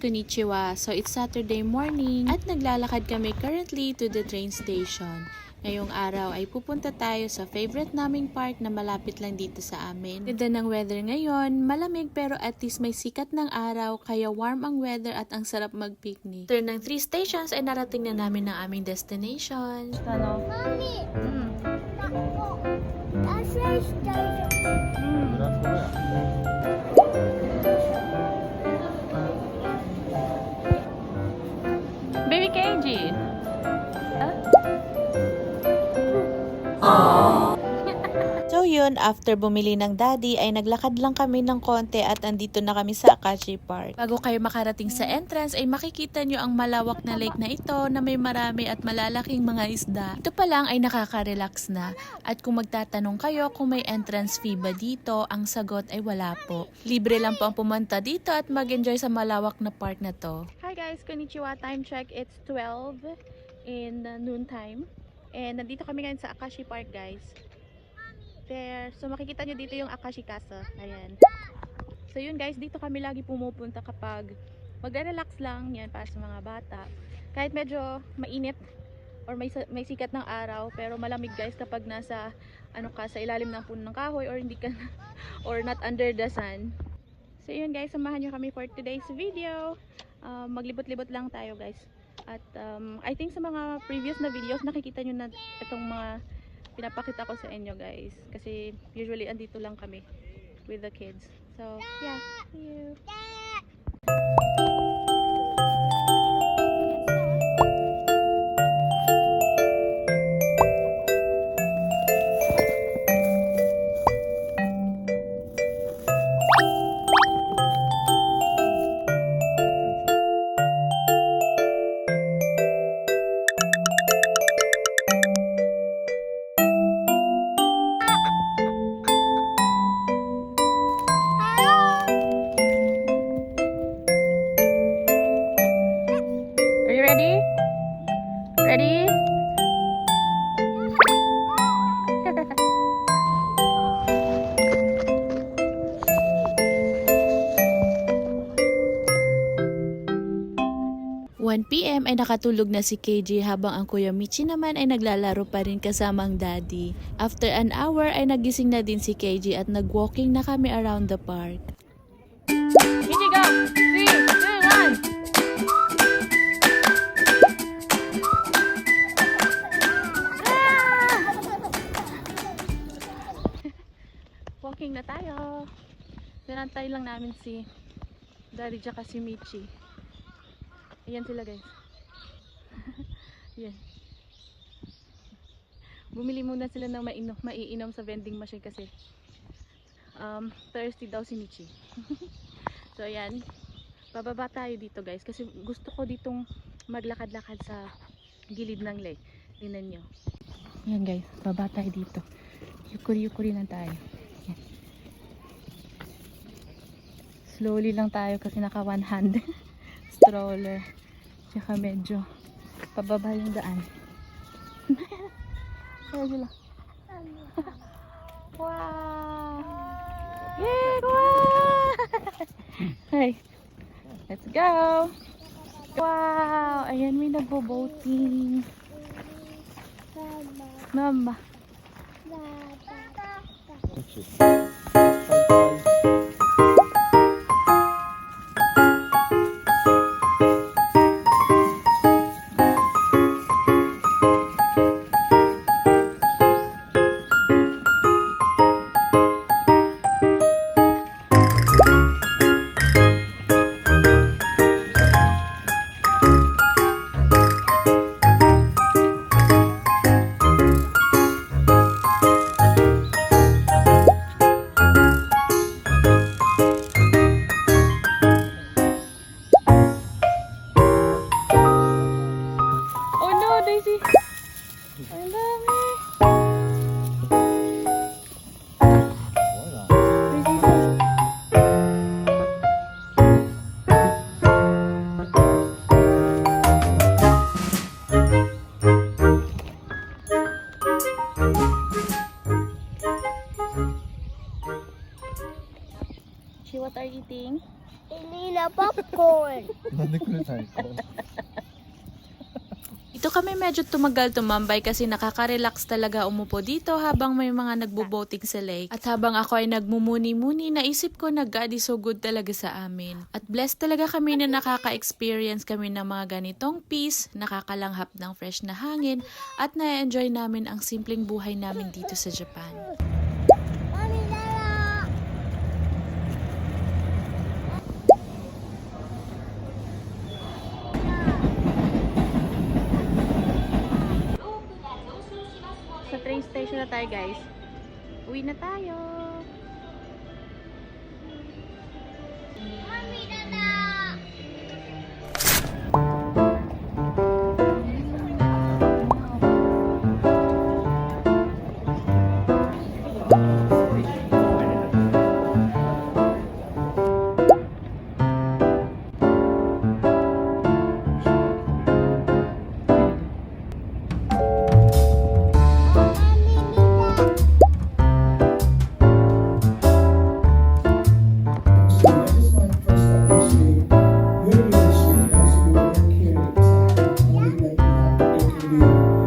konnichiwa. So it's Saturday morning at naglalakad kami currently to the train station. Ngayong araw ay pupunta tayo sa favorite naming park na malapit lang dito sa amin. Ganda ng weather ngayon, malamig pero at least may sikat ng araw kaya warm ang weather at ang sarap mag-picnic. After ng 3 stations ay narating na namin ang aming destination. Ano? Mami! Takbo! Nasa station. Baby KG. So yun, after bumili ng daddy ay naglakad lang kami ng konti at andito na kami sa Akashi Park. Bago kayo makarating sa entrance ay makikita nyo ang malawak na lake na ito na may marami at malalaking mga isda. Ito pa lang ay nakaka-relax na. At kung magtatanong kayo kung may entrance fee ba dito, ang sagot ay wala po. Libre lang po ang pumunta dito at mag-enjoy sa malawak na park na to. Hi guys, konnichiwa. Time check, it's 12 in noon time. And nandito kami ngayon sa Akashi Park, guys. There. So makikita nyo dito yung Akashi Casa. Ayan. So yun guys, dito kami lagi pumupunta kapag magre-relax lang. Yan, para sa mga bata. Kahit medyo mainit or may sikat ng araw, pero malamig guys kapag nasa sa ilalim ng puno ng kahoy or hindi ka or not under the sun. So yun guys, samahan nyo kami for today's video. Maglibot-libot lang tayo guys. At I think sa mga previous na videos nakikita nyo na itong mga pinapakita ko sa inyo guys, kasi usually andito lang kami with the kids. So yeah, see you. Are you ready? Ready? PM ay nakatulog na si KJ habang ang Kuya Michi naman ay naglalaro pa rin kasama ang daddy. After an hour ay nagising na din si KJ at nag-walking na kami around the park. Michi, go! 3, 2, 1! Walking na tayo. Pinantay lang namin si Daddy tsaka si Michi. Ayan sila guys. Yan. Bumili muna sila ng maiinom sa vending machine kasi thirsty daw si Michi. So ayan. Bababa tayo dito guys kasi gusto ko ditong maglakad-lakad sa gilid ng lake. Tingnan nyo. Ayan guys. Baba tayo dito. Yukuri-yukuri lang tayo. Ayan. Slowly lang tayo kasi naka one hand stroller. Tsaka medyo pababa yung daan. Ayan sila. Wow! Yay! Wow! Hey, let's go! Wow! Ayan, may nagbo-boating. Mama. Daisy. Ang dami. Chi, what are you eating? Ini na popcorn. Ito kami medyo tumagal tumambay kasi nakaka-relax talaga umupo dito habang may mga nagbo-boating sa lake. At habang ako ay nagmumuni-muni, naisip ko na God is so good talaga sa amin. At blessed talaga kami na nakaka-experience kami ng mga ganitong peace, nakakalanghap ng fresh na hangin, at na-enjoy namin ang simpleng buhay namin dito sa Japan. Mami, lala. Sa train station na tayo guys. Uwi na tayo. Mami, lala. Your relationship has to be work here. It's not only that you have to take a leave.